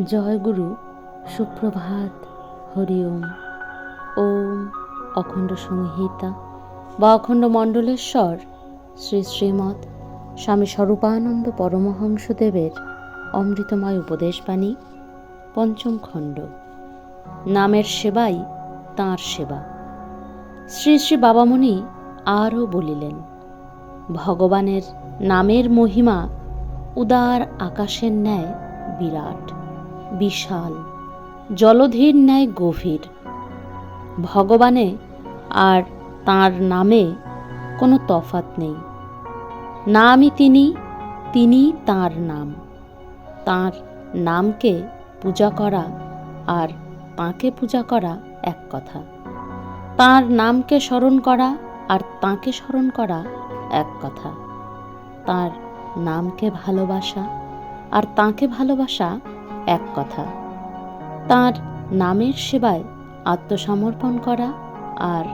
জয় গুরু, সুপ্রভাত, হরি ওম। ওম অখণ্ড সংহিতা বা অখণ্ড মণ্ডলেশ্বর শ্রী শ্রীমৎ স্বামী স্বরূপানন্দ পরমহংসদেবের অমৃতময় উপদেশবাণী, পঞ্চম খণ্ড। নামের সেবাই তাঁর সেবা। শ্রী শ্রী বাবামণি আরও বলিলেন, ভগবানের নামের মহিমা উদার আকাশের ন্যায় বিরাট, বিশাল, জলধির ন্যায় গভীর। ভগবানে আর তাঁর নামে কোনো তফাৎ নেই। নামই তিনি, তিনি তাঁর নাম। তাঁর নামকে পূজা করা আর তাঁকে পূজা করা এক কথা। তাঁর নামকে স্মরণ করা আর তাঁকে স্মরণ করা এক কথা। তাঁর নামকে ভালোবাসা আর তাঁকে ভালোবাসা এক কথা। তাঁর নামের সেবায় আত্মসমর্পণ করা আর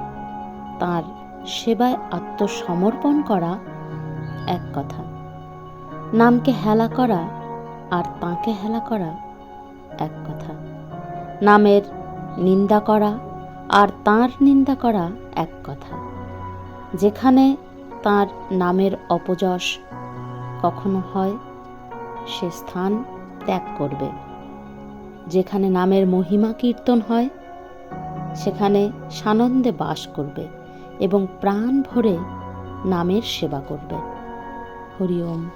তাঁর সেবায় আত্মসমর্পণ করা এক কথা। নামকে হেলা করা আর তাঁকে হেলা করা এক কথা। নামের নিন্দা করা আর তাঁর নিন্দা করা এক কথা। যেখানে তাঁর নামের অপযশ কখনো হয়, সে স্থান ত্যাগ করবে। যেখানে নামের মহিমা কীর্তন হয়, সেখানে সানন্দে বাস করবে এবং প্রাণ ভরে নামের সেবা করবে। হরি ওম।